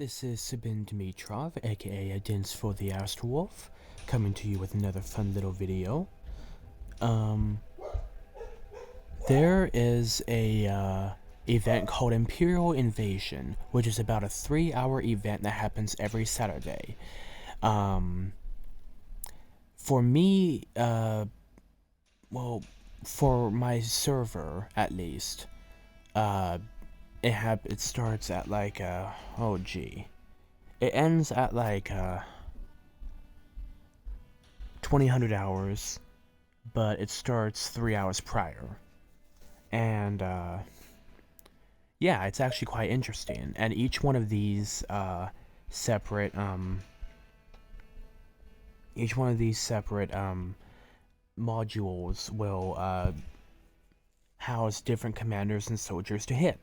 This is Sabin Dimitrov, aka Adins for the Astrowolf, coming to you with another fun little video. There is a event called Imperial Invasion, which is about a 3-hour event that happens every Saturday. For me, well, for my server at least, it starts at like oh gee, it ends at like 2000 hours, but it starts 3 hours prior, and yeah, it's actually quite interesting. And each one of these separate modules will house different commanders and soldiers to hit.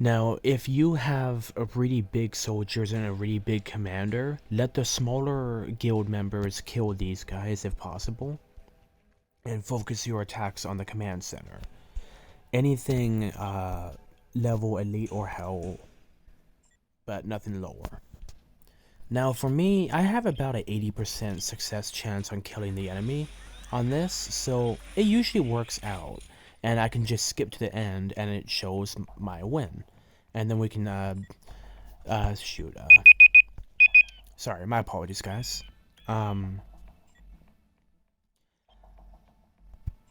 Now, if you have a really big soldiers and a really big commander, let the smaller guild members kill these guys if possible, and focus your attacks on the command center. Anything level elite or hell, but nothing lower. Now for me, I have about an 80% success chance on killing the enemy on this, so it usually works out, and I can just skip to the end and it shows my win. And then we can sorry, my apologies guys.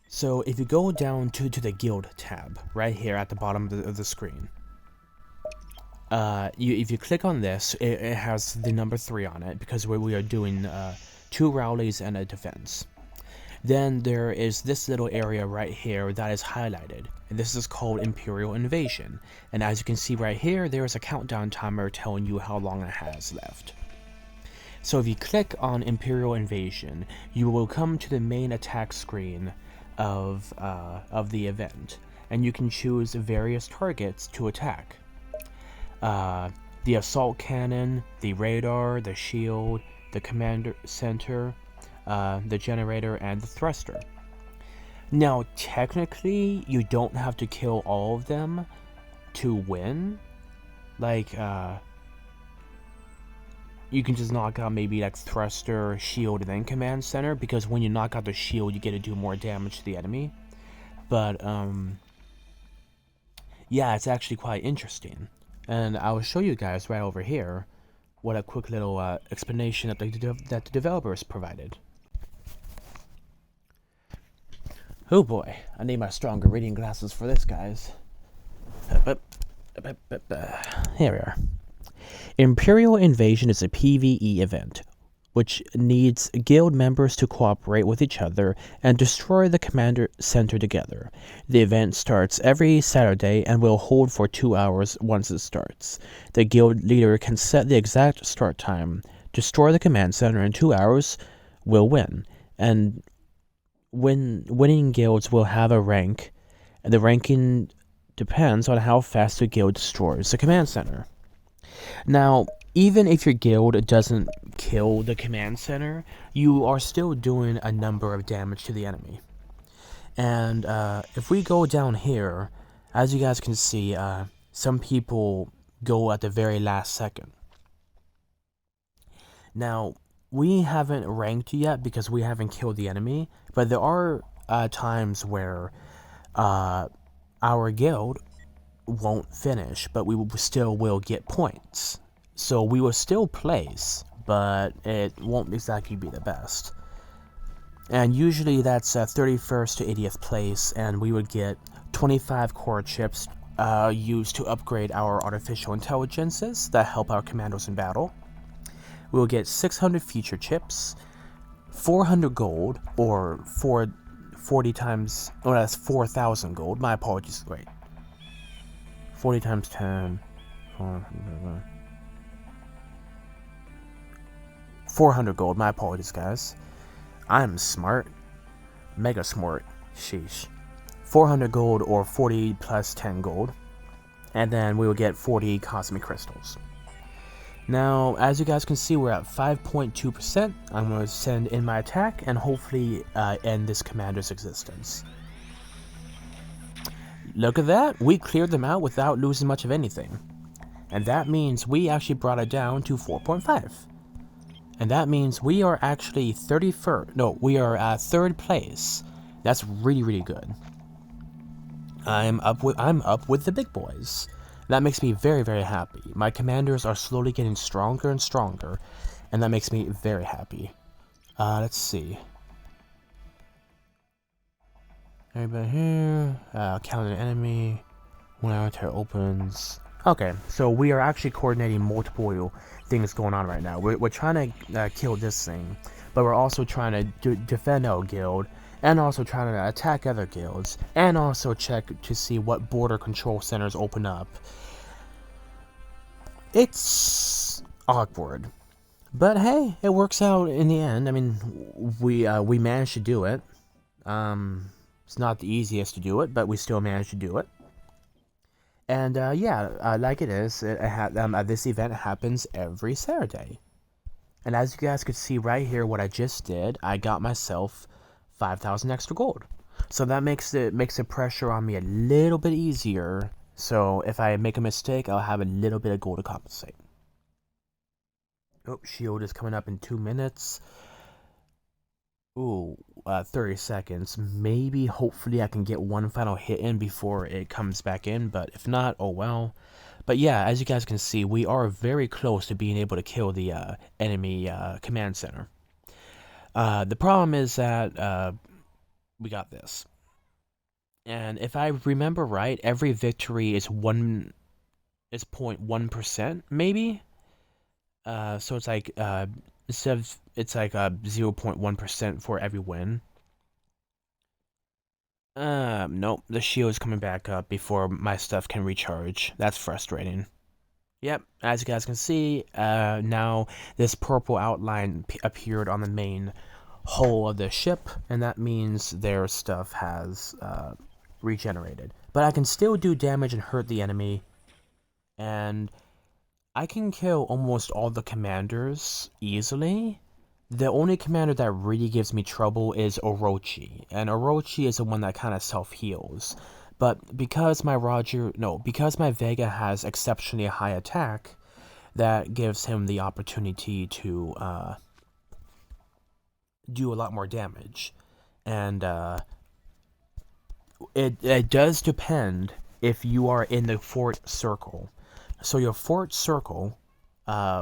So if you go down to the guild tab right here at the bottom of the screen, if you click on this, it has the number 3 on it because we are doing 2 rallies and a defense. Then there is this little area right here that is highlighted, and this is called Imperial Invasion. And as you can see right here, there is a countdown timer telling you how long it has left. So if you click on Imperial Invasion, you will come to the main attack screen of the event, and you can choose various targets to attack. The assault cannon, the radar, the shield, the commander center, the generator, and the thruster. Now, technically, you don't have to kill all of them to win. Like, you can just knock out maybe like thruster, shield, and then command center, because when you knock out the shield, you get to do more damage to the enemy. But, yeah, it's actually quite interesting. And I will show you guys right over here what a quick little explanation that the developers provided. Oh boy, I need my stronger reading glasses for this, guys. Here we are. Imperial Invasion is a PvE event, which needs guild members to cooperate with each other and destroy the commander center together. The event starts every Saturday and will hold for 2 hours once it starts. The guild leader can set the exact start time. Destroy the command center in 2 hours will win, and winning guilds will have a rank, and the ranking depends on how fast the guild destroys the command center. Now, even if your guild doesn't kill the command center, you are still doing a number of damage to the enemy. And if we go down here, as you guys can see, some people go at the very last second. Now, we haven't ranked yet because we haven't killed the enemy, but there are times where our guild won't finish, but we still will get points. So we will still place, but it won't exactly be the best. And usually that's 31st to 80th place, and we would get 25 core chips used to upgrade our artificial intelligences that help our commandos in battle. We'll get 600 feature chips, 400 gold, or 40 times, oh that's 4,000 gold, my apologies, wait. 40 times 10, 400 gold, my apologies guys. I'm smart, mega smart, sheesh. 400 gold or 40 plus 10 gold, and then we will get 40 cosmic crystals. Now, as you guys can see, we're at 5.2%. I'm going to send in my attack and hopefully end this commander's existence. Look at that, we cleared them out without losing much of anything. And that means we actually brought it down to 4.5. And that means we are actually 31st. No, we are at 3rd place. That's really, really good. I'm up with the big boys. That makes me very, very happy. My commanders are slowly getting stronger and stronger, and that makes me very happy. Let's see. Everybody here. Counter enemy. When our turret opens. Okay, so we are actually coordinating multiple things going on right now. We're trying to kill this thing, but we're also trying to defend our guild, and also trying to attack other guilds, and also check to see what border control centers open up. It's awkward, but hey, it works out in the end. I mean, we managed to do it. It's not the easiest to do it, but we still managed to do it. And yeah, like it is, this event happens every Saturday. And as you guys could see right here, what I just did, I got myself 5,000 extra gold. So that makes the pressure on me a little bit easier. So if I make a mistake, I'll have a little bit of gold to compensate. Oh, shield is coming up in 2 minutes. Ooh, 30 seconds. Maybe, hopefully, I can get one final hit in before it comes back in, but if not, oh well. But yeah, as you guys can see, we are very close to being able to kill the enemy command center. The problem is that we got this. And if I remember right, every victory is 0.1%, maybe? So it's like, instead of, it's like 0.1% for every win. Nope, the shield is coming back up before my stuff can recharge. That's frustrating. Yep, as you guys can see, now this purple outline appeared on the main hull of the ship, and that means their stuff has regenerated. But I can still do damage and hurt the enemy, and I can kill almost all the commanders easily. The only commander that really gives me trouble is Orochi, and Orochi is the one that kind of self-heals. But because my Vega has exceptionally high attack, that gives him the opportunity to do a lot more damage. And it does depend if you are in the fort circle. So your fort circle,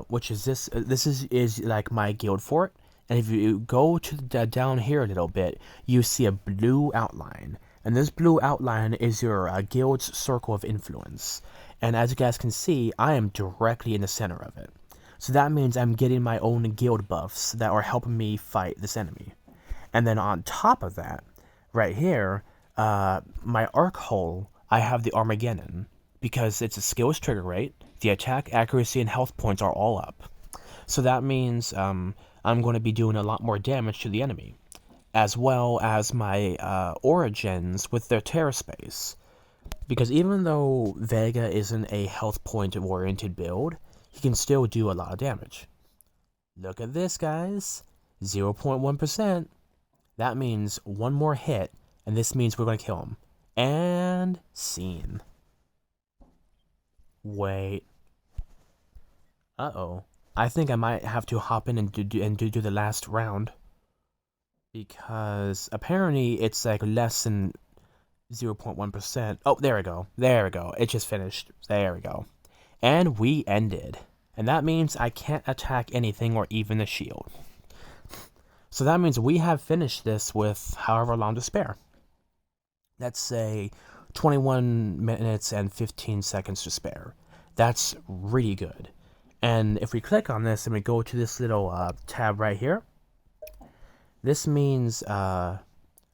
which is this is like my guild fort, and if you go to down here a little bit, you see a blue outline, and this blue outline is your guild's circle of influence. And as you guys can see, I am directly in the center of it. So that means I'm getting my own guild buffs that are helping me fight this enemy. And then on top of that, right here, my arc hull, I have the Armageddon, because it's a skills trigger rate, the attack, accuracy, and health points are all up. So that means I'm going to be doing a lot more damage to the enemy, as well as my origins with their terror space. Because even though Vega isn't a health point oriented build, he can still do a lot of damage. Look at this, guys. 0.1%. That means one more hit, and this means we're going to kill him. And scene. Wait. Uh-oh. I think I might have to hop in and do the last round. Because apparently it's like less than 0.1%. Oh, there we go. There we go. It just finished. There we go. And we ended. And that means I can't attack anything or even the shield. So that means we have finished this with however long to spare. Let's say 21 minutes and 15 seconds to spare. That's really good. And if we click on this and we go to this little tab right here, this means our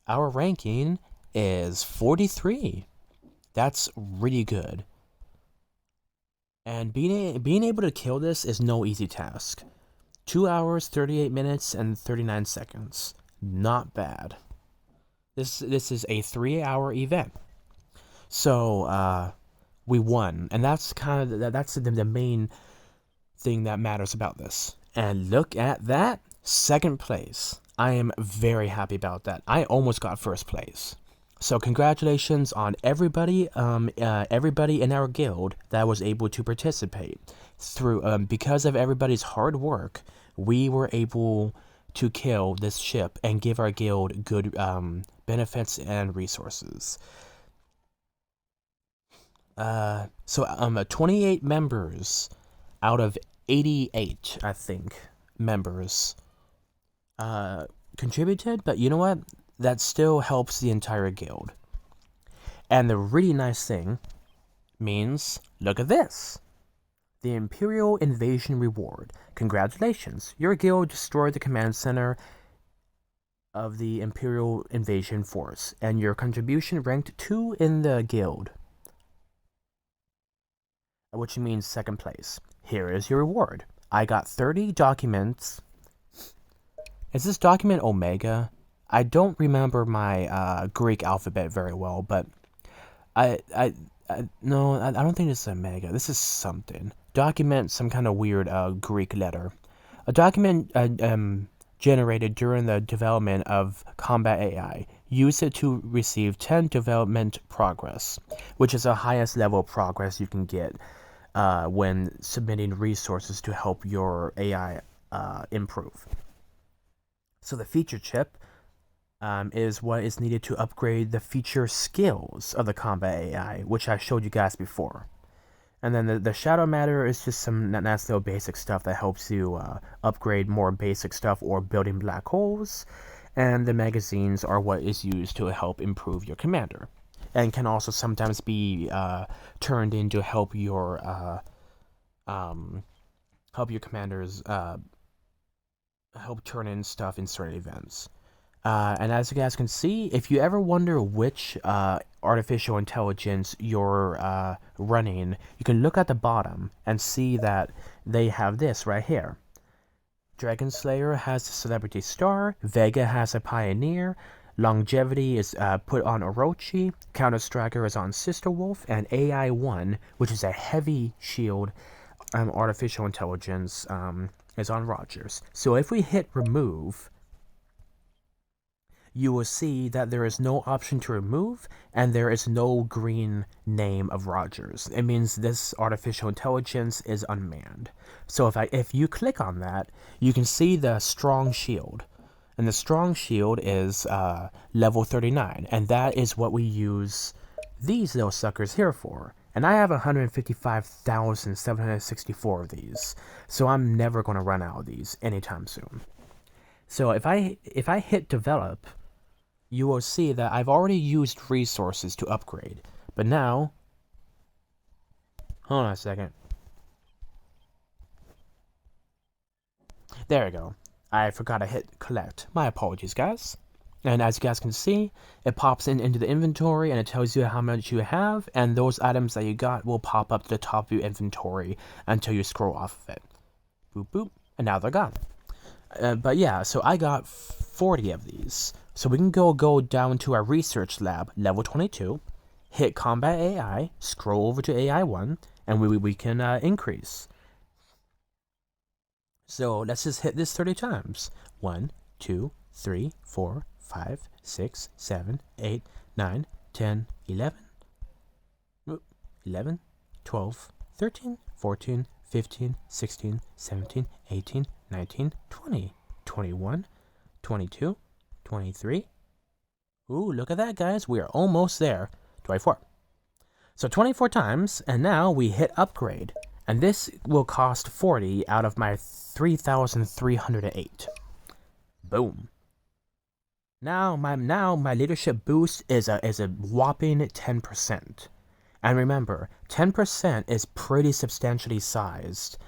ranking is 43. That's really good. And being able to kill this is no easy task. 2 hours, 38 minutes, and 39 seconds. Not bad. This is a 3-hour event. So we won, and that's kind of that's the main thing that matters about this. And look at that, 2nd place. I am very happy about that. I almost got 1st place. So congratulations on everybody, everybody in our guild that was able to participate. Because of everybody's hard work, we were able to kill this ship and give our guild good benefits and resources. 28 members out of 88, I think, members contributed, but you know what? That still helps the entire guild. And the really nice thing means, look at this. The Imperial Invasion reward. Congratulations, your guild destroyed the command center of the Imperial Invasion force, and your contribution ranked 2 in the guild, which means second place. Here is your reward. I got 30 documents. Is this document Omega? I don't remember my Greek alphabet very well, but I don't think this is Omega. This is something. Document, some kind of weird Greek letter. A document generated during the development of combat AI. Use it to receive 10 development progress, which is the highest level of progress you can get when submitting resources to help your AI improve. So the feature chip is what is needed to upgrade the feature skills of the combat AI, which I showed you guys before. And then the shadow matter is just some nice little basic stuff that helps you upgrade more basic stuff or building black holes. And the magazines are what is used to help improve your commander, and can also sometimes be turned in to help your commanders help turn in stuff in certain events. And as you guys can see, if you ever wonder which artificial intelligence you're running, you can look at the bottom and see that they have this right here. Dragon Slayer has a celebrity star, Vega has a pioneer, Longevity is put on Orochi, Counter Striker is on Sister Wolf, and AI-1, which is a heavy shield artificial intelligence, is on Rogers. So if we hit remove, you will see that there is no option to remove, and there is no green name of Rogers. It means this artificial intelligence is unmanned. So if you click on that, you can see the strong shield. And the strong shield is level 39, and that is what we use these little suckers here for. And I have 155,764 of these, so I'm never going to run out of these anytime soon. So if I hit develop, you will see that I've already used resources to upgrade. But now, hold on a second. There we go. I forgot to hit collect. My apologies, guys. And as you guys can see, it pops into the inventory and it tells you how much you have, and those items that you got will pop up to the top of your inventory until you scroll off of it. Boop, boop, and now they're gone. But yeah, so I got 40 of these. So we can go down to our research lab, level 22, hit combat AI, scroll over to AI-1, and we can increase. So let's just hit this 30 times. 1, 2, 3, 4, 5, 6, 7, 8, 9, 10, 11, 12, 13, 14, 15, 16, 17, 18, 19, 20, 21, 22, 23. Ooh, look at that, guys. We are almost there. 24. So 24 times, and now we hit upgrade. And this will cost 40 out of my 3,308. Boom. Now my leadership boost is a whopping 10%. And remember, 10% is pretty substantially sized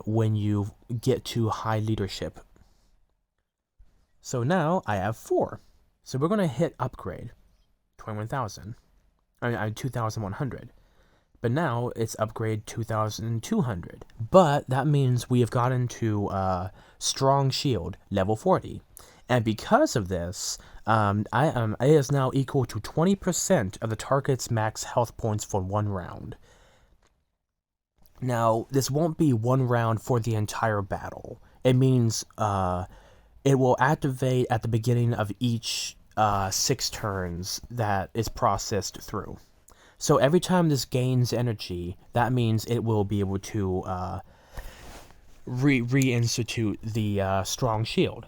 when you get to high leadership. So now I have 4. So we're going to hit upgrade. 21,000. I mean, 2,100. But now it's upgrade 2,200. But that means we have gotten to strong shield level 40. And because of this, it is now equal to 20% of the target's max health points for 1 round. Now, this won't be 1 round for the entire battle. It means it will activate at the beginning of each 6 turns that is processed through. So every time this gains energy, that means it will be able to reinstitute the strong shield.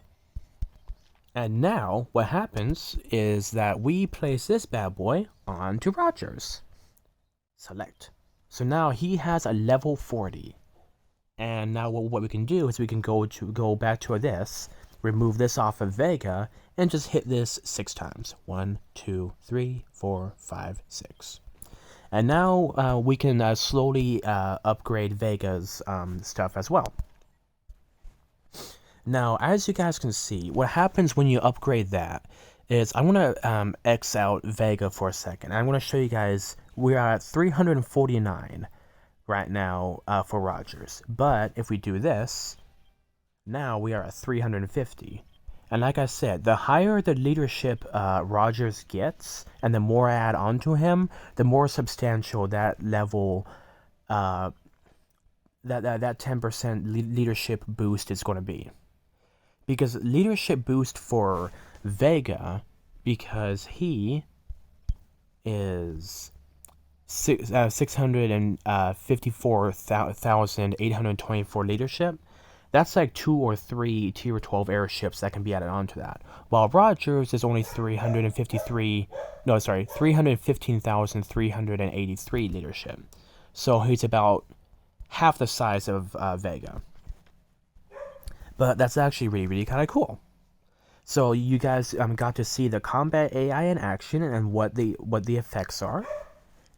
And now what happens is that we place this bad boy onto Rogers. Select. So now he has a level 40. And now what we can do is we can go back to this, remove this off of Vega, and just hit this 6 times. 1, 2, 3, 4, 5, 6. And now we can slowly upgrade Vega's stuff as well. Now, as you guys can see, what happens when you upgrade that is I want to X out Vega for a second. I want to show you guys we are at 349 right now for Rogers. But if we do this, now we are at 350. And like I said, the higher the leadership Rogers gets, and the more I add onto him, the more substantial that level, that 10% leadership boost is going to be. Because leadership boost for Vega, because he is 654,824 leadership. That's like 2 or 3 tier 12 airships that can be added onto that. While Rogers is only 315,383 leadership. So he's about half the size of Vega. But that's actually really kind of cool. So you guys got to see the combat AI in action and what the effects are.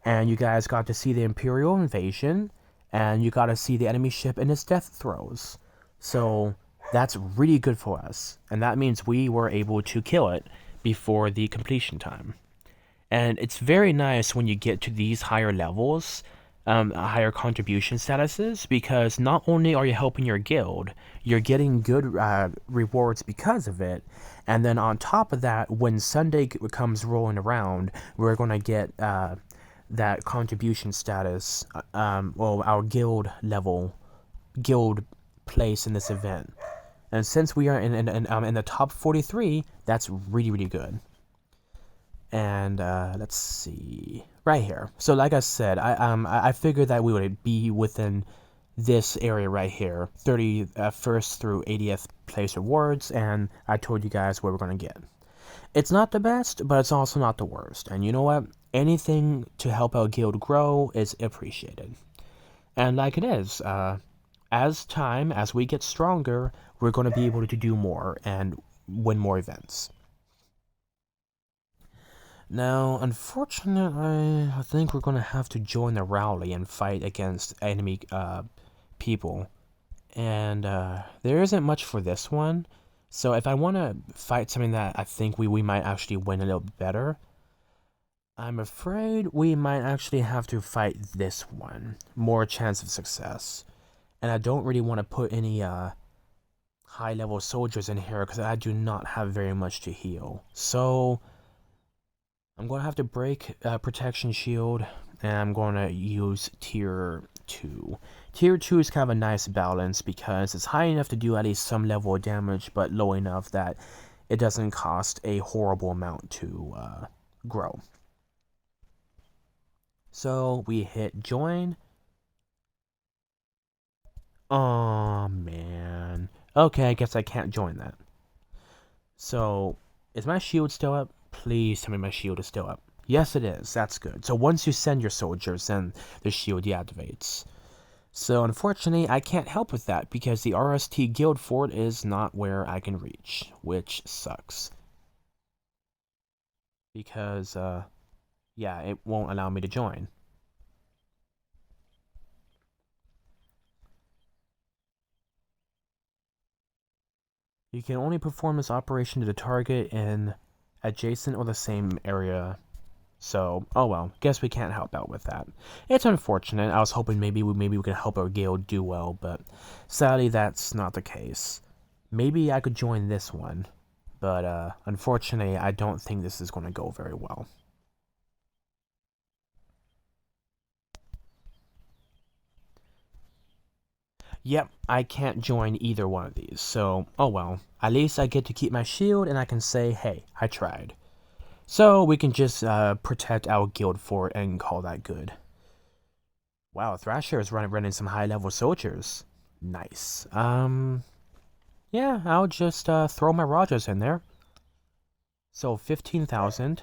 And you guys got to see the Imperial Invasion. And you got to see the enemy ship in its death throes. So that's really good for us. And that means we were able to kill it before the completion time. And it's very nice when you get to these higher levels, higher contribution statuses, because not only are you helping your guild, you're getting good rewards because of it. And then on top of that, when Sunday comes rolling around, we're going to get that contribution status, well, our guild level, guild place in this event. And since we are in the top 43, that's really good. And let's see, right here. So like I said, I figured that we would be within this area right here, 31st through 80th place rewards, and I told you guys what we're gonna get. It's not the best, but it's also not the worst. And you know what? Anything to help our guild grow is appreciated. And like it is, as we get stronger, we're going to be able to do more and win more events. Now, unfortunately, I think we're going to have to join the rally and fight against enemy people. And there isn't much for this one. So if I want to fight something that I think we might actually win a little better, I'm afraid we might actually have to fight this one. More chance of success. And I don't really want to put any high-level soldiers in here because I do not have very much to heal. So I'm going to have to break Protection Shield, and I'm going to use Tier 2. Tier 2 is kind of a nice balance because it's high enough to do at least some level of damage, but low enough that it doesn't cost a horrible amount to grow. So we hit join. Oh man. Okay, I guess I can't join that. So, is my shield still up? Please tell me my shield is still up. Yes, it is. That's good. So once you send your soldiers, then the shield deactivates. So unfortunately, I can't help with that because the RST guild fort is not where I can reach, which sucks. Because, yeah, it won't allow me to join. You can only perform this operation to the target in adjacent or the same area. So, oh well, guess we can't help out with that. It's unfortunate. I was hoping maybe we could help our guild do well, but sadly that's not the case. Maybe I could join this one, but unfortunately I don't think this is going to go very well. Yep, I can't join either one of these, so oh well. At least I get to keep my shield and I can say, hey, I tried. So we can just protect our guild fort and call that good. Wow, Thrasher is running some high-level soldiers. Nice. Yeah, I'll just throw my Rogers in there. So 15,000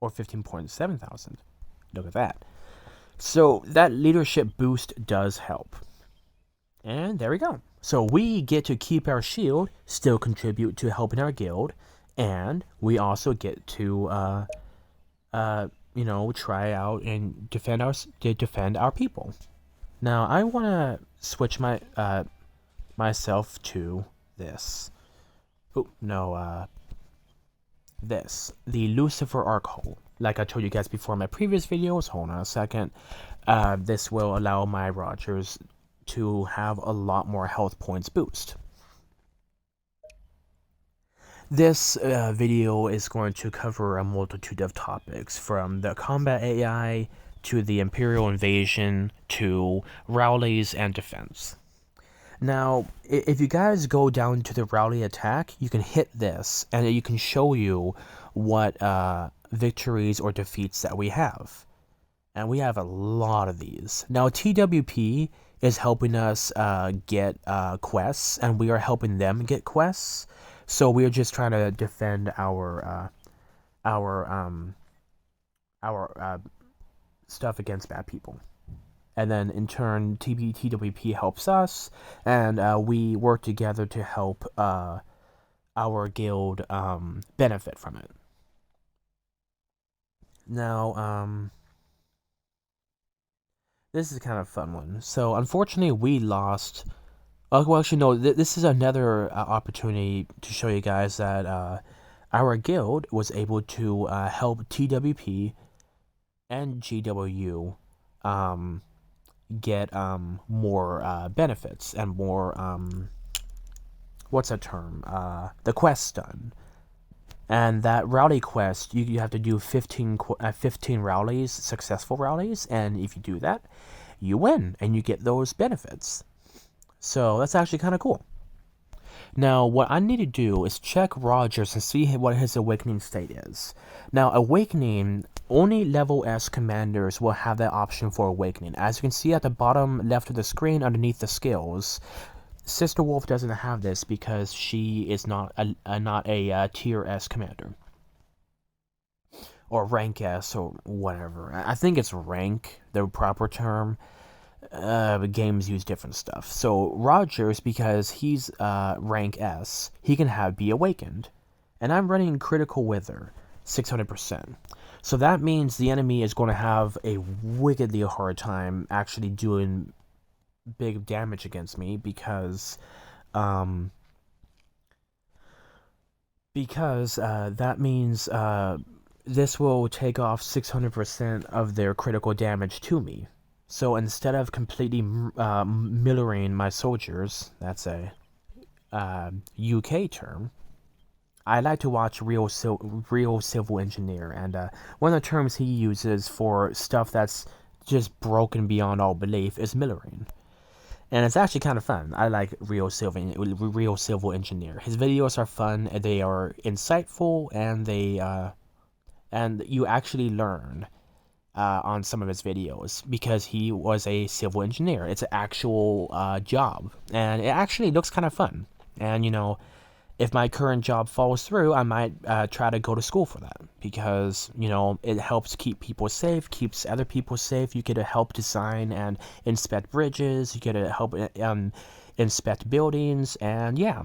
or 15,700. Look at that. So that leadership boost does help. And there we go. So we get to keep our shield, still contribute to helping our guild, and we also get to, try out and defend our people. Now I want to switch myself to this. Oh no, this, the Lucifer Arc-Hole. Like I told you guys before in my previous videos, hold on a second. This will allow my Rogers to have a lot more health points boost. This video is going to cover a multitude of topics, from the combat AI to the Imperial Invasion to rallies and defense. Now, if you guys go down to the rally attack, you can hit this and it can show you what victories or defeats that we have. And we have a lot of these. Now, TWP is helping us get quests, and we are helping them get quests. So we are just trying to defend our stuff against bad people. And then in turn, TWP helps us, and we work together to help our guild benefit from it. Now, this is kind of a fun one. So unfortunately, we lost. Well, actually, no. This is another opportunity to show you guys that our guild was able to help TWP and GW get more benefits and more what's that term? The quests done. And that rally quest, you have to do 15 rallies, successful rallies, and if you do that, you win and you get those benefits. So that's actually kind of cool. Now, what I need to do is check Rogers and see what his awakening state is. Now, awakening, only level S commanders will have that option for awakening. As you can see at the bottom left of the screen underneath the skills, Sister Wolf doesn't have this because she is not a tier S commander. Or rank S or whatever. I think it's rank, the proper term. Games use different stuff. So Rogers, because he's rank S, he can be awakened. And I'm running critical wither, 600%. So that means the enemy is going to have a wickedly hard time actually doing big damage against me because that means this will take off 600% of their critical damage to me. So instead of completely millering my soldiers, that's a UK term, I like to watch Real Civil Engineer, and one of the terms he uses for stuff that's just broken beyond all belief is millering. And it's actually kind of fun. I like Real Civil Engineer. His videos are fun, they are insightful, and and you actually learn on some of his videos because he was a civil engineer. It's an actual job, and it actually looks kind of fun. And if my current job falls through, I might try to go to school for that because, it helps keep people safe, keeps other people safe. You get to help design and inspect bridges. You get to help inspect buildings, and yeah.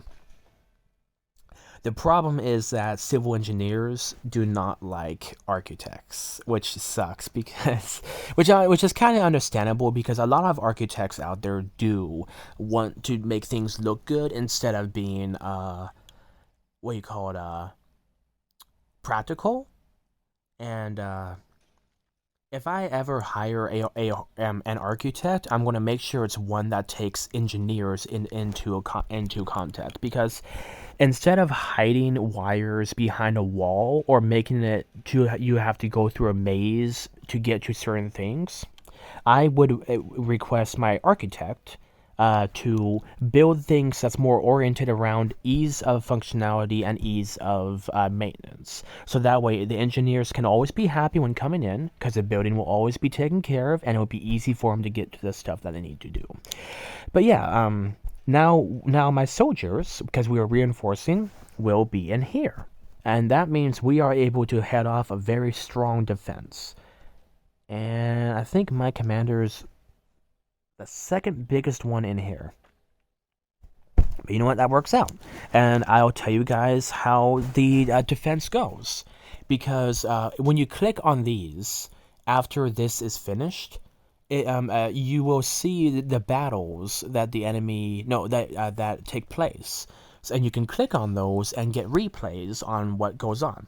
The problem is that civil engineers do not like architects, which sucks because, which is kind of understandable because a lot of architects out there do want to make things look good instead of being, what you call it, practical. And if I ever hire an architect, I'm going to make sure it's one that takes engineers into contact, because instead of hiding wires behind a wall or making it you have to go through a maze to get to certain things, I would request my architect to build things that's more oriented around ease of functionality and ease of maintenance. So that way, the engineers can always be happy when coming in, because the building will always be taken care of, and it will be easy for them to get to the stuff that they need to do. But yeah, now my soldiers, because we are reinforcing, will be in here. And that means we are able to head off a very strong defense. And I think my commander's the second biggest one in here. But you know what? That works out. And I'll tell you guys how the defense goes. Because when you click on these, after this is finished, you will see the battles that the enemy that take place, and you can click on those and get replays on what goes on.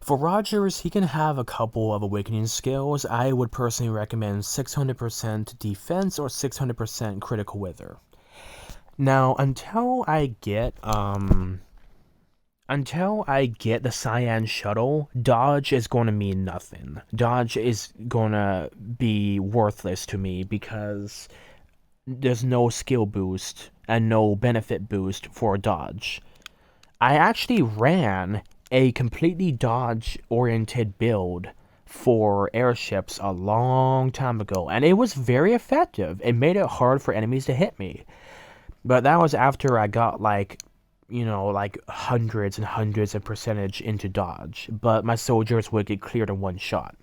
For Rogers, he can have a couple of awakening skills. I would personally recommend 600% defense or 600% critical wither. Now, until I get the Cyan shuttle, dodge is going to mean nothing. Dodge is going to be worthless to me because there's no skill boost and no benefit boost for dodge. I actually ran a completely dodge-oriented build for airships a long time ago, and it was very effective. It made it hard for enemies to hit me. But that was after I got like hundreds and hundreds of percentage into dodge, but my soldiers would get cleared in one shot.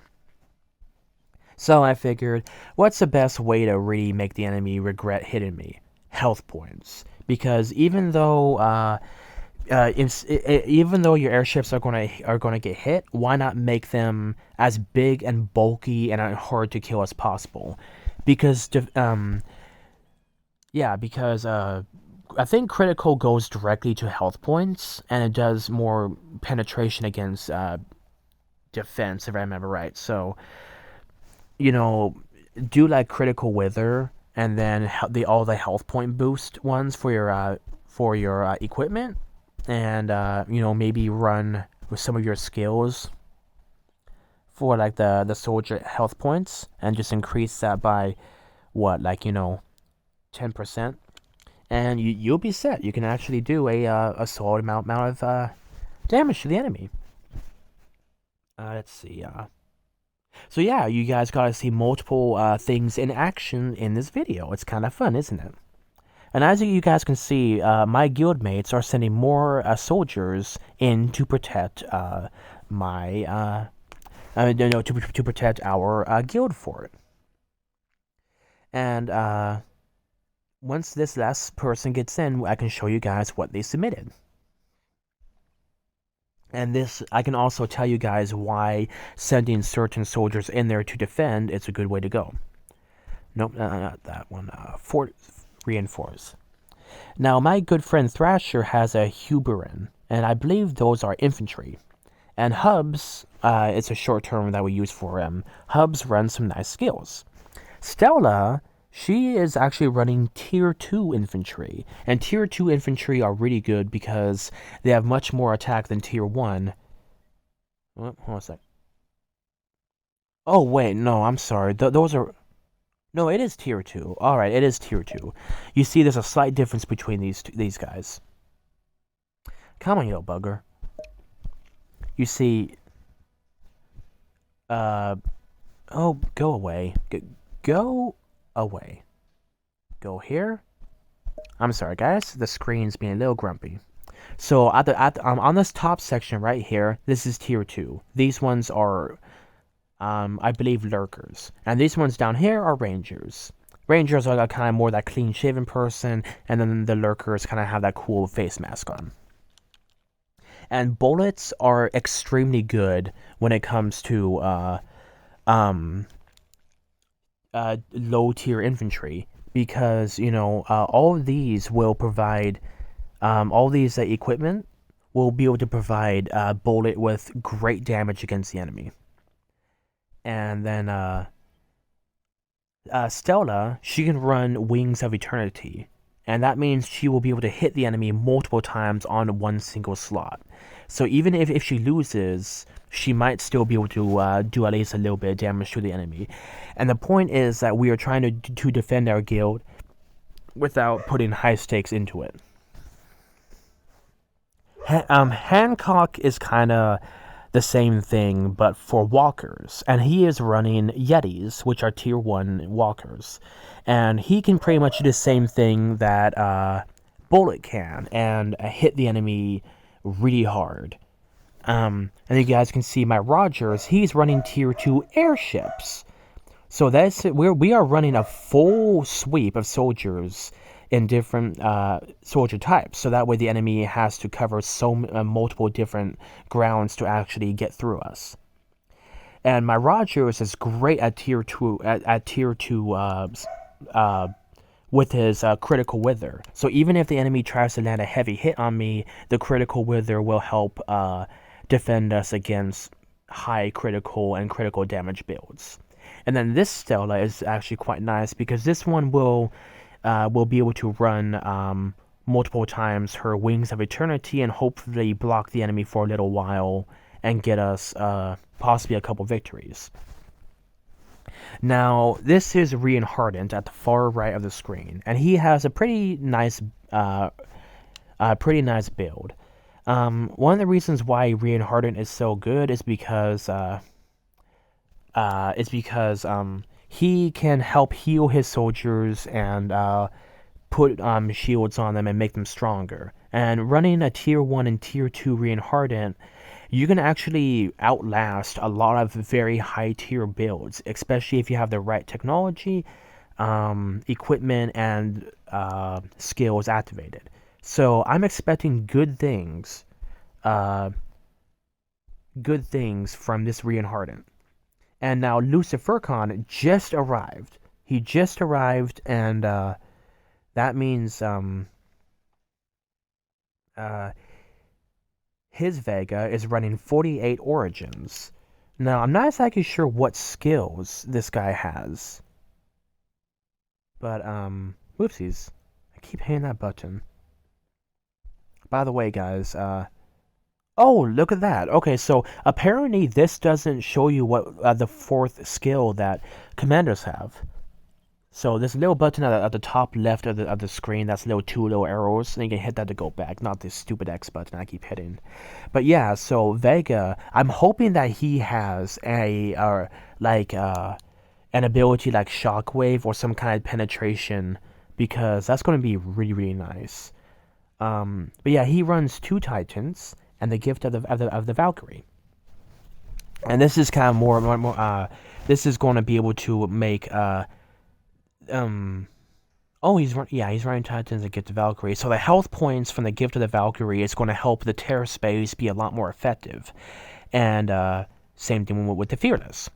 So I figured, what's the best way to really make the enemy regret hitting me? Health points. Because even though your airships are gonna get hit, why not make them as big and bulky and hard to kill as possible? Because I think critical goes directly to health points, and it does more penetration against defense, if I remember right. So, do like critical wither, and then all the health point boost ones for your equipment, and maybe run with some of your skills for like the soldier health points, and just increase that by 10%. And you'll be set. You can actually do a solid amount of damage to the enemy. Let's see. So yeah, you guys got to see multiple things in action in this video. It's kind of fun, isn't it? And as you guys can see, my guildmates are sending more soldiers in to protect to protect our guild fort. And once this last person gets in, I can show you guys what they submitted. And this, I can also tell you guys why sending certain soldiers in there to defend is a good way to go. Nope, not that one. Reinforce. Now, my good friend Thrasher has a Huberin, and I believe those are infantry. And Hubs, it's a short term that we use for him. Hubs run some nice skills. Stella, she is actually running Tier 2 infantry. And Tier 2 infantry are really good because they have much more attack than Tier 1. Hold on a sec. Oh, wait, no, I'm sorry. Those are... No, it is Tier 2. Alright, it is Tier 2. You see there's a slight difference between these guys. Come on, you little bugger. You see... Oh, go away. Go away. Go here. I'm sorry, guys. The screen's being a little grumpy. So on this top section right here, this is Tier 2. These ones are, I believe, lurkers. And these ones down here are rangers. Rangers are kind of more that clean-shaven person, and then the lurkers kind of have that cool face mask on. And bullets are extremely good when it comes to low-tier infantry, because all of these will provide all these equipment will be able to provide bullet with great damage against the enemy. And then Stella, she can run Wings of Eternity, and that means she will be able to hit the enemy multiple times on one single slot. So even if she loses, she might still be able to do at least a little bit of damage to the enemy. And the point is that we are trying to defend our guild without putting high stakes into it. Hancock is kind of the same thing, but for walkers. And he is running Yetis, which are tier 1 walkers. And he can pretty much do the same thing that Bullet can, and hit the enemy really hard. And you guys can see my Rogers, he's running tier 2 airships. So we are running a full sweep of soldiers in different soldier types, so that way the enemy has to cover multiple different grounds to actually get through us. And my Rogers is great at tier 2 with his critical wither. So even if the enemy tries to land a heavy hit on me, the critical wither will help defend us against high critical and critical damage builds. And then this Stella is actually quite nice because this one will be able to run multiple times her Wings of Eternity and hopefully block the enemy for a little while and get us possibly a couple victories. Now, this is Reinhardt at the far right of the screen, and he has a pretty nice build. One of the reasons why Reinhardt is so good is because he can help heal his soldiers and put shields on them and make them stronger. And running a tier 1 and tier 2 Reinhardt, you can actually outlast a lot of very high tier builds, especially if you have the right technology, equipment, and skills activated. So I'm expecting good things from this Reinhardt. And now Lucifercon just arrived. He just arrived, and that means his Vega is running 48 Origins. Now, I'm not exactly sure what skills this guy has. But, whoopsies. I keep hitting that button. By the way, guys, oh, look at that. Okay, so apparently this doesn't show you what the 4th skill that commanders have. So this little button at the top left of the screen, that's two little arrows, and you can hit that to go back, not this stupid X button I keep hitting. But yeah, so Vega, I'm hoping that he has an ability like Shockwave or some kind of penetration, because that's going to be really, really nice. But yeah, he runs 2 Titans and the gift of the Valkyrie. And this is kind of more this is going to be able to make he's running Titans and gift of Valkyrie. So the health points from the gift of the Valkyrie is going to help the terror space be a lot more effective. And same thing with the Fearless,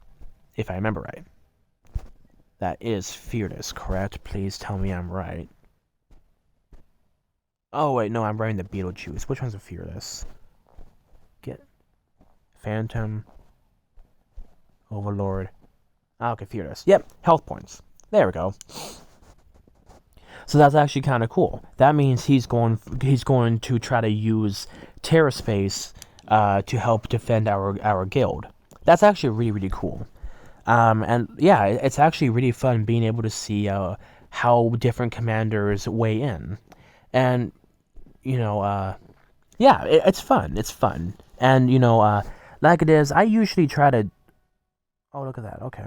if I remember right. That is Fearless, correct? Please tell me I'm right. Oh wait, no, I'm running the Beetlejuice. Which one's a Fearless? Get Phantom, Overlord. Okay, Fearless. Yep, health points. There we go. So that's actually kind of cool. That means he's going to try to use terror space to help defend our guild. That's actually really, really cool. And yeah, it's actually really fun being able to see how different commanders weigh in. And yeah, it's fun. It's fun. And like it is, I usually try to. Oh, look at that. Okay.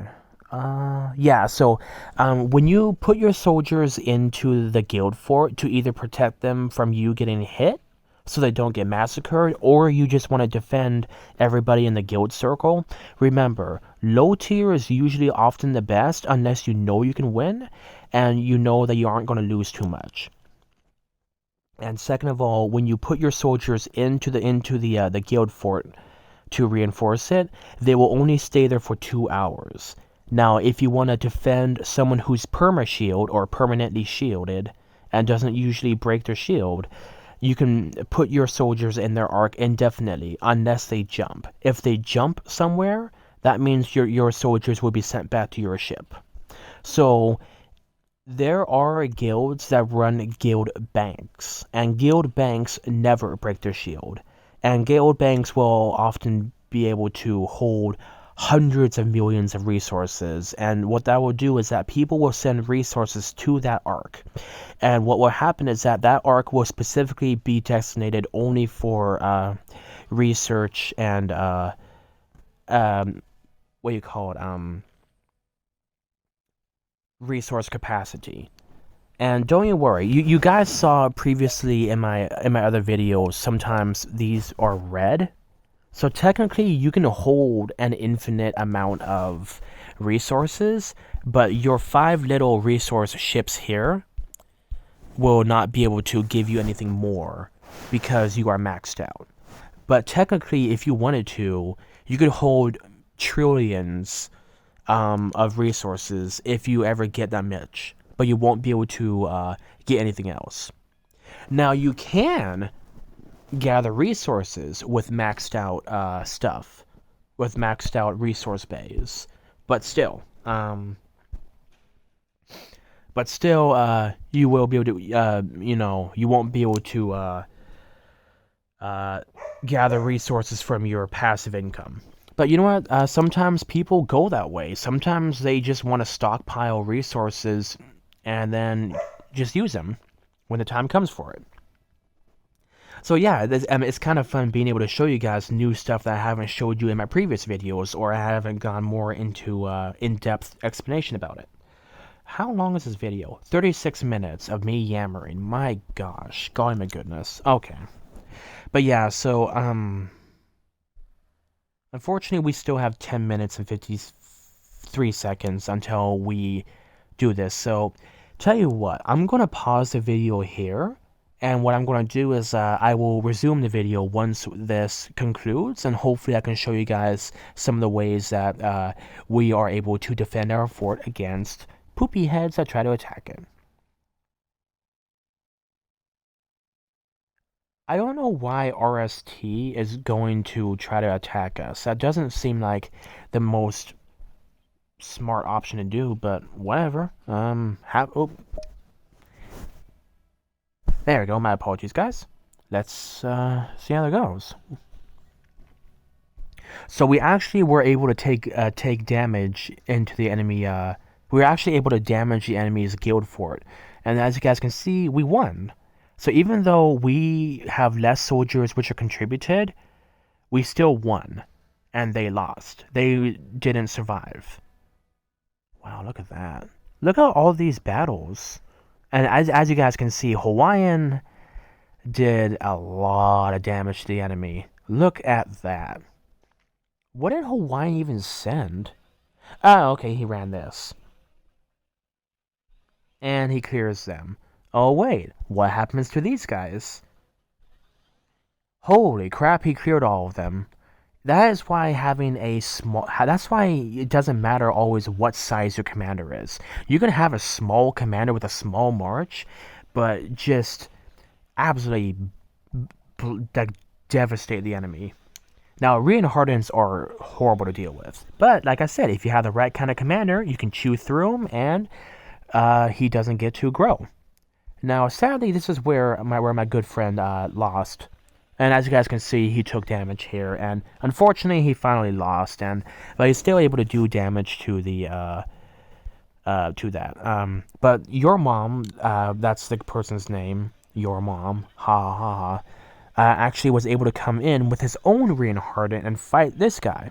Yeah, so when you put your soldiers into the guild fort to either protect them from you getting hit so they don't get massacred, or you just want to defend everybody in the guild circle, remember, low tier is usually often the best unless you know you can win and you know that you aren't going to lose too much. And second of all, when you put your soldiers into the guild fort to reinforce it, they will only stay there for 2 hours. Now, if you want to defend someone who's perma-shield or permanently shielded and doesn't usually break their shield, you can put your soldiers in their arc indefinitely unless they jump. If they jump somewhere, that means your soldiers will be sent back to your ship. So, There are guilds that run guild banks, and guild banks never break their shield. And guild banks will often be able to hold hundreds of millions of resources. And what that will do is that people will send resources to that arc. And what will happen is that that arc will specifically be designated only for research and what do you call it? Resource capacity. And don't you worry, you guys saw previously in my other videos, sometimes these are red. So technically you can hold an infinite amount of resources, but your 5 little resource ships here will not be able to give you anything more because you are maxed out. But technically, if you wanted to, you could hold trillions of resources if you ever get that much, but you won't be able to get anything else. Now, you can gather resources with maxed out stuff, with maxed out resource bays, but still, you will be able to, you won't be able to gather resources from your passive income. But you know what? Sometimes people go that way. Sometimes they just want to stockpile resources and then just use them when the time comes for it. So yeah, it's kind of fun being able to show you guys new stuff that I haven't showed you in my previous videos, or I haven't gone more into in-depth explanation about it. How long is this video? 36 minutes of me yammering. My gosh. God, my goodness. Okay. But yeah, so, unfortunately, we still have 10 minutes and 53 seconds until we do this. So, tell you what, I'm going to pause the video here. And what I'm going to do is I will resume the video once this concludes. And hopefully I can show you guys some of the ways that we are able to defend our fort against poopy heads that try to attack it. I don't know why RST is going to try to attack us. That doesn't seem like the most smart option to do, but whatever. Oh. There we go, my apologies, guys. Let's see how that goes. So we actually were able to take damage into the enemy, we were actually able to damage the enemy's guild fort. And as you guys can see, we won. So even though we have less soldiers which are contributed, we still won. And they lost. They didn't survive. Wow, look at that. Look at all these battles. And as you guys can see, Hawaiian did a lot of damage to the enemy. Look at that. What did Hawaiian even send? Oh, okay, he ran this. And he clears them. Oh, wait, what happens to these guys? Holy crap, he cleared all of them. That is why having a small... That's why it doesn't matter always what size your commander is. You can have a small commander with a small march, but just absolutely devastate the enemy. Now, reinhardens are horrible to deal with. But, like I said, if you have the right kind of commander, you can chew through him, and he doesn't get to grow. Now, sadly, this is where my good friend lost. And as you guys can see, he took damage here, and unfortunately, he finally lost. But he's still able to do damage to the to that. But your mom, that's the person's name. Your mom, ha ha ha, actually was able to come in with his own reinharden and fight this guy.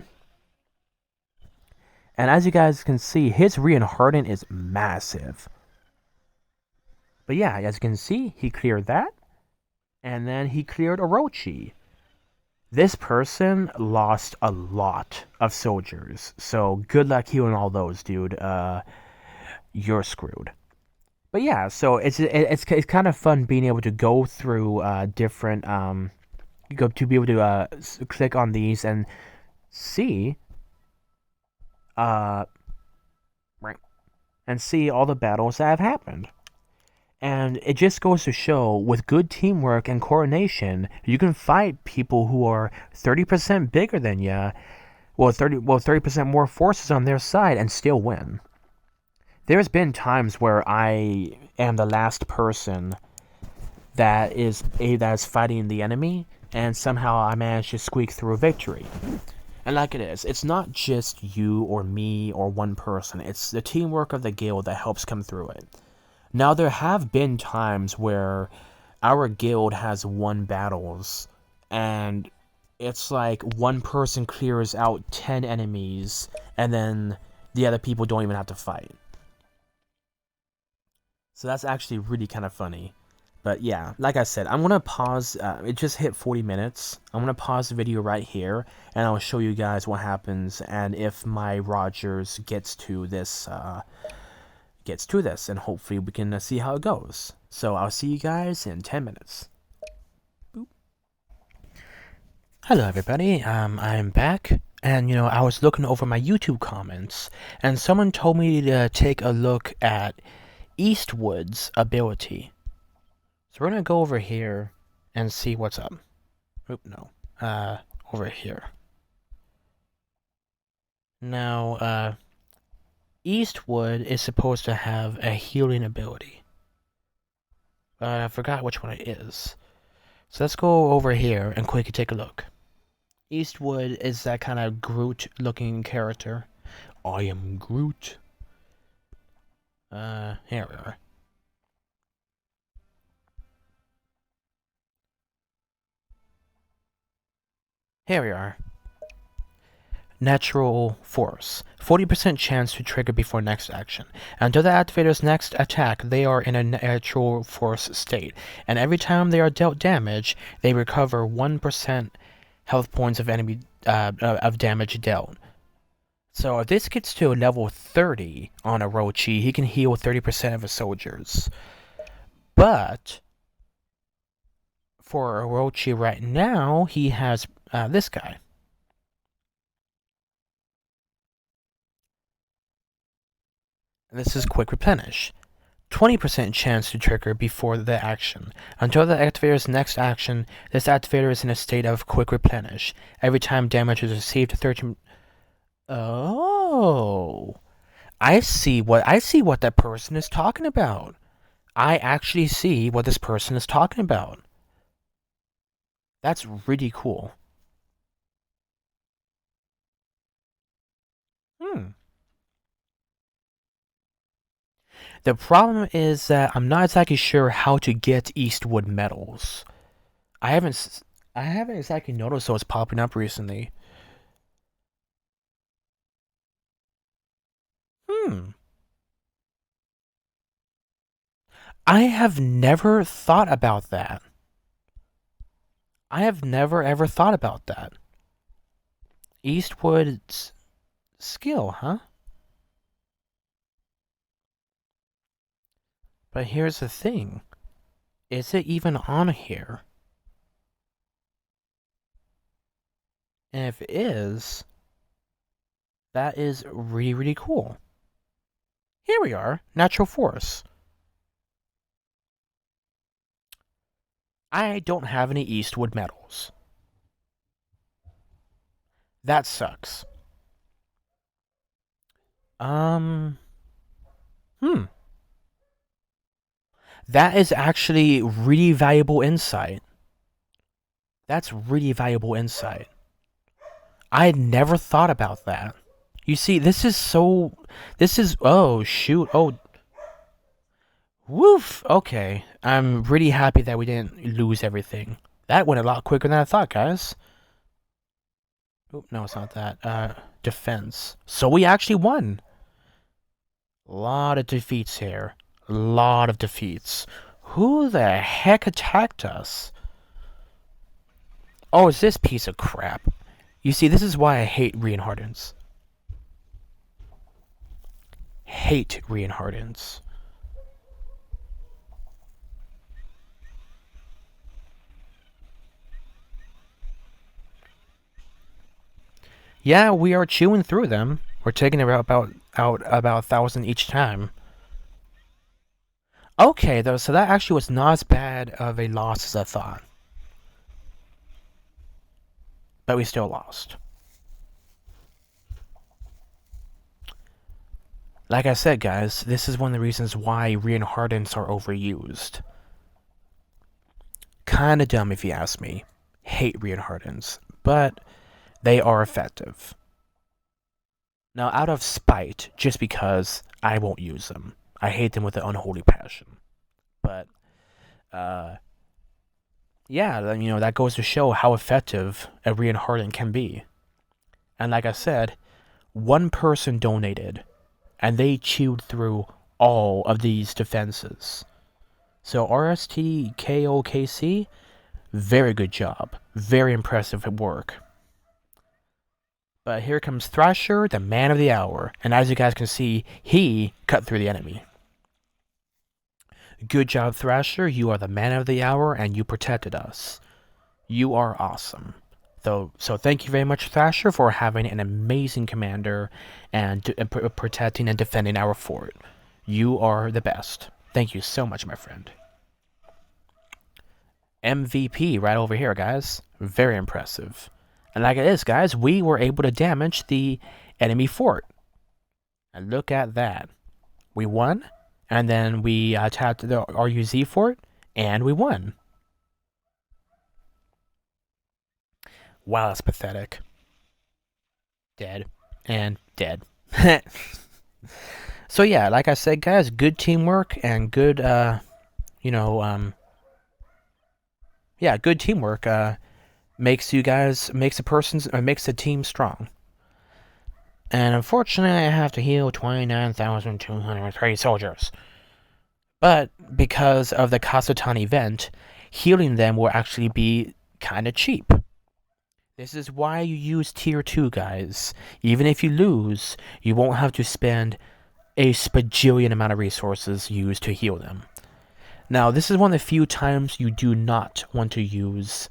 And as you guys can see, his reinharden is massive. But yeah, as you can see, he cleared that. And then he cleared Orochi. This person lost a lot of soldiers. So good luck healing all those, dude. You're screwed. But yeah, so it's kind of fun being able to go through different to be able to click on these and see right, and see all the battles that have happened. And it just goes to show, with good teamwork and coordination, you can fight people who are 30% bigger than you, 30% more forces on their side, and still win. There's been times where I am the last person that's fighting the enemy, and somehow I manage to squeak through a victory. And like it is, it's not just you or me or one person. It's the teamwork of the guild that helps come through it. Now, there have been times where our guild has won battles, and it's like one person clears out 10 enemies, and then the other people don't even have to fight. So that's actually really kind of funny. But yeah, like I said, I'm going to pause. It just hit 40 minutes. I'm going to pause the video right here, and I'll show you guys what happens and if my Rogers gets to this, and hopefully we can see how it goes. So I'll see you guys in 10 minutes. Boop. Hello everybody, I'm back, and I was looking over my YouTube comments, and someone told me to take a look at Eastwood's ability. So we're gonna go over here and see what's up. Oop, no. Over here. Now, Eastwood is supposed to have a healing ability. I forgot which one it is. So let's go over here and quickly take a look. Eastwood is that kind of Groot-looking character. I am Groot. Here we are. Here we are. Natural Force. 40% chance to trigger before next action. Until the activator's next attack, they are in a natural force state, and every time they are dealt damage, they recover 1% health points of enemy of damage dealt. So if this gets to a level 30 on Orochi, he can heal 30% of his soldiers. But for Orochi right now, he has this guy. This is Quick Replenish. 20% chance to trigger before the action. Until the activator's next action, this activator is in a state of Quick Replenish. Every time damage is received, 13... Oh... I see what that person is talking about. I actually see what this person is talking about. That's really cool. The problem is that I'm not exactly sure how to get Eastwood medals. I haven't exactly noticed those popping up recently. I have never thought about that. I have never ever thought about that. Eastwood's skill, huh? But here's the thing. Is it even on here? And if it is, that is really, really cool. Here we are, Natural Force. I don't have any Eastwood medals. That sucks. That is actually really valuable insight. That's really valuable insight. I had never thought about that. You see, oh, shoot, oh. Woof, okay. I'm really happy that we didn't lose everything. That went a lot quicker than I thought, guys. Oh, no, it's not that. Defense. So we actually won. A lot of defeats here. A lot of defeats. Who the heck attacked us? Oh, it's this piece of crap. You see, this is why I hate reinhardens. Hate reinhardens. Yeah, we are chewing through them. We're taking about 1,000 each time. Okay, though, so that actually was not as bad of a loss as I thought. But we still lost. Like I said, guys, this is one of the reasons why reinhardents are overused. Kinda dumb if you ask me. Hate reinhardents, but they are effective. Now, out of spite, just because I won't use them. I hate them with an unholy passion. But, yeah, that goes to show how effective a reinhardent can be. And like I said, one person donated, and they chewed through all of these defenses. So RSTKOKC, very good job. Very impressive work. But here comes Thrasher, the man of the hour. And as you guys can see, he cut through the enemy. Good job, Thrasher. You are the man of the hour, and you protected us. You are awesome. So thank you very much, Thrasher, for having an amazing commander and protecting and defending our fort. You are the best. Thank you so much, my friend. MVP right over here, guys. Very impressive. And like it is, guys, we were able to damage the enemy fort. And look at that. We won, and then we attacked the RUZ fort, and we won. Wow, that's pathetic. Dead. And dead. So yeah, like I said, guys, good teamwork and good, good teamwork makes the team strong. And unfortunately, I have to heal 29,203 soldiers. But because of the Kasatan event, healing them will actually be kind of cheap. This is why you use tier 2, guys. Even if you lose, you won't have to spend a spajillion amount of resources used to heal them. Now, this is one of the few times you do not want to use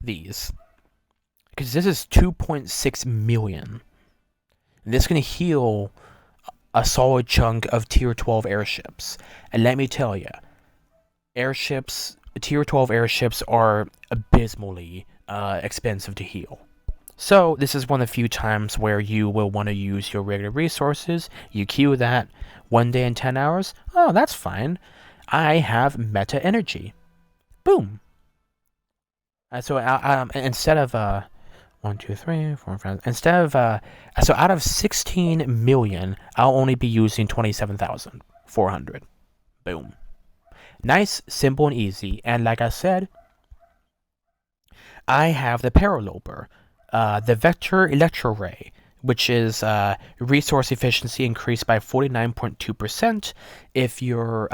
these. Because this is 2.6 million. And this can heal a solid chunk of tier 12 airships. And let me tell you, tier 12 airships are abysmally expensive to heal. So this is one of the few times where you will want to use your regular resources. You queue that 1 day and 10 hours. Oh, that's fine. I have meta energy. Boom. So instead of 1, 2, 3, 4, 5. Instead of so out of 16 million, I'll only be using 27,400. Boom. Nice, simple, and easy. And like I said, I have the Paraloper, the Vector Electro Ray, which is resource efficiency increased by 49.2% if your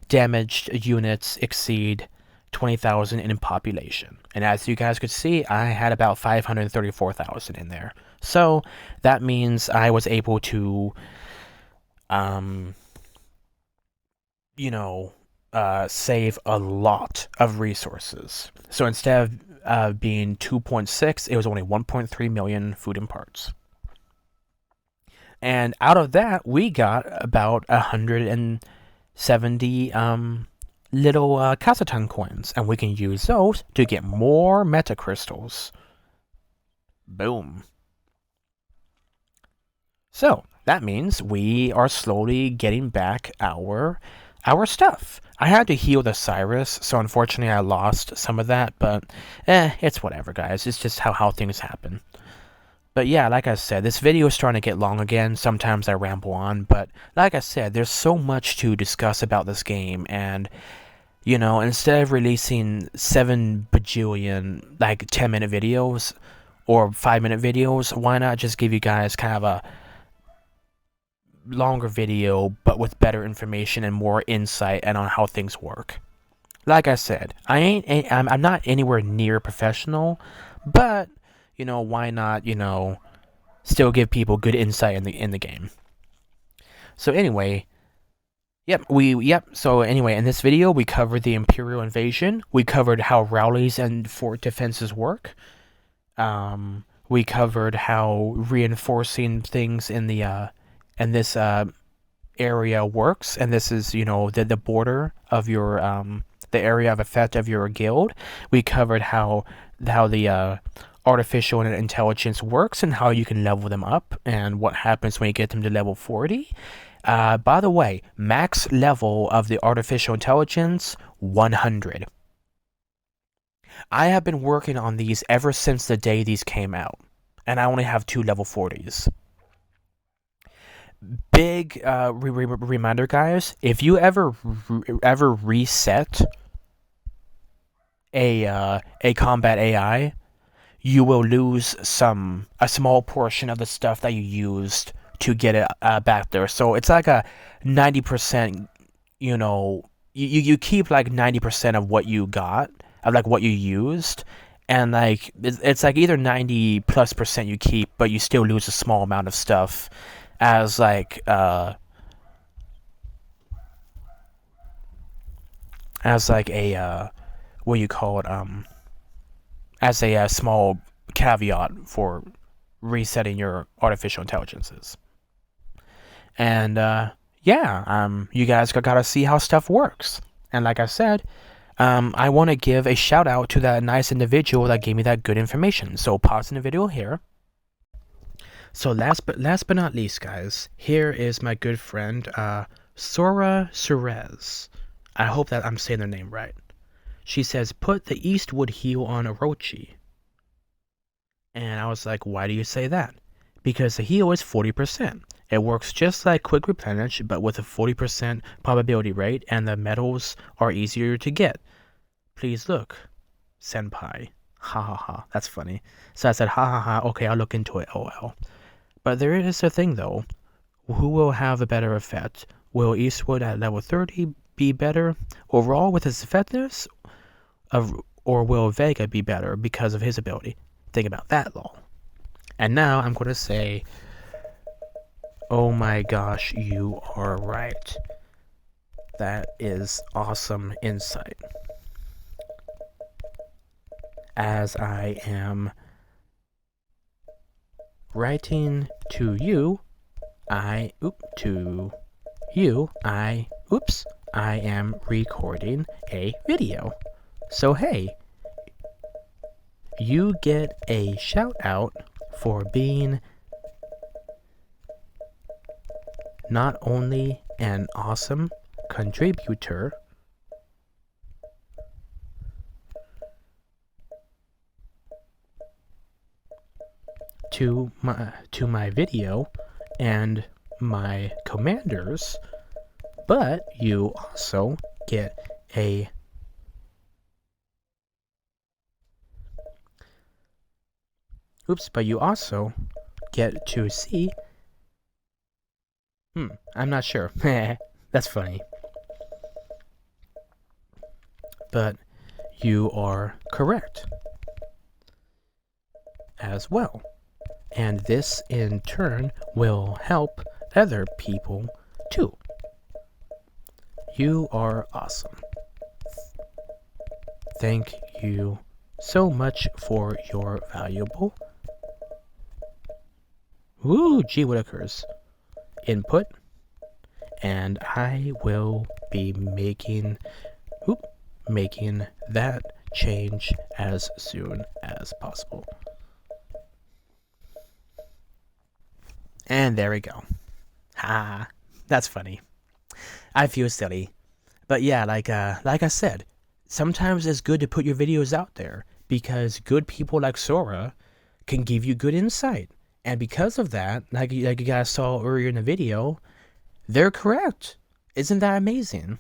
damaged units exceed 20,000 in population. And as you guys could see, I had about 534,000 in there. So that means I was able to, save a lot of resources. So instead of being 2.6, it was only 1.3 million food and parts. And out of that, we got about 170 little Kasatan coins, and we can use those to get more meta crystals. Boom. So that means we are slowly getting back our stuff. I had to heal the Cyrus, so unfortunately I lost some of that, but it's whatever, guys. It's just how things happen. But yeah, like I said, this video is starting to get long again. Sometimes I ramble on, but like I said, there's so much to discuss about this game, and instead of releasing 7 bajillion, 10-minute videos or 5-minute videos, why not just give you guys kind of a longer video, but with better information and more insight and on how things work. Like I said, I'm not anywhere near professional, but why not still give people good insight in the game. So anyway, so anyway, in this video we covered the Imperial Invasion. We covered how rallies and fort defenses work. We covered how reinforcing things in the and this area works, and this is the border of your the area of effect of your guild. We covered how the artificial intelligence works and how you can level them up and what happens when you get them to level 40. By the way, max level of the artificial intelligence, 100. I have been working on these ever since the day these came out, and I only have 2 level 40s. Big reminder, guys, if you ever reset a combat AI, you will lose a small portion of the stuff that you used to get it back there. So it's like a 90%, you keep like 90% of what you got, of like what you used, and like it's like either 90+% you keep, but you still lose a small amount of stuff as like a what do you call it, as a small caveat for resetting your artificial intelligences. And you guys gotta see how stuff works. And like I said, I want to give a shout out to that nice individual that gave me that good information. So pausing the video here. So last but not least, guys, here is my good friend Sora Surez. I hope that I'm saying their name right. She says, put the Eastwood heal on Orochi. And I was like, why do you say that? Because the heal is 40%. It works just like Quick Replenish, but with a 40% probability rate, and the medals are easier to get. Please look. Senpai. Ha ha ha. That's funny. So I said, ha ha ha, okay, I'll look into it, OL. But there is a thing though. Who will have a better effect? Will Eastwood at level 30 be better overall with his effectiveness? Or will Vega be better because of his ability? Think about that, lol. And now I'm going to say, oh my gosh, you are right. That is awesome insight. As I am writing to you, I am recording a video. So hey, you get a shout out for being not only an awesome contributor to my video and my commanders, but you also get a to see. I'm not sure. That's funny. But you are correct as well. And this in turn will help other people too. You are awesome. Thank you so much for your valuable gee Whitakers input, and I will be making that change as soon as possible. And there we go. Ha, that's funny. I feel silly. But yeah, like I said, sometimes it's good to put your videos out there because good people like Sora can give you good insight. And because of that, like you guys saw earlier in the video, they're correct. Isn't that amazing?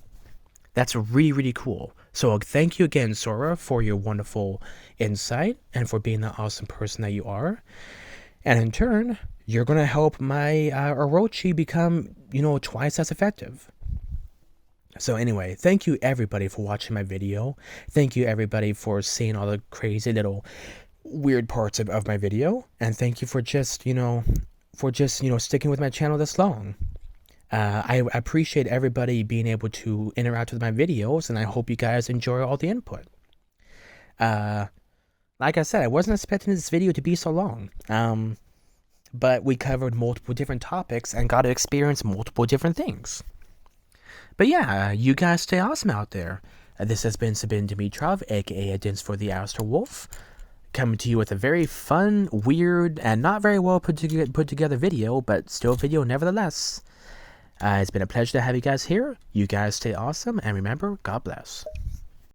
That's really, really cool. So thank you again, Sora, for your wonderful insight and for being the awesome person that you are. And in turn, you're going to help my Orochi become, twice as effective. So anyway, thank you everybody for watching my video. Thank you everybody for seeing all the crazy little weird parts of my video. And thank you for just, sticking with my channel this long. I appreciate everybody being able to interact with my videos, and I hope you guys enjoy all the input. Like I said, I wasn't expecting this video to be so long. But we covered multiple different topics and got to experience multiple different things. But yeah, you guys stay awesome out there. This has been Sabin Dimitrov, aka Adins for the Aster Wolf, coming to you with a very fun, weird, and not very well put together video, but still video nevertheless. It's been a pleasure to have you guys here. You guys stay awesome, and remember, God bless.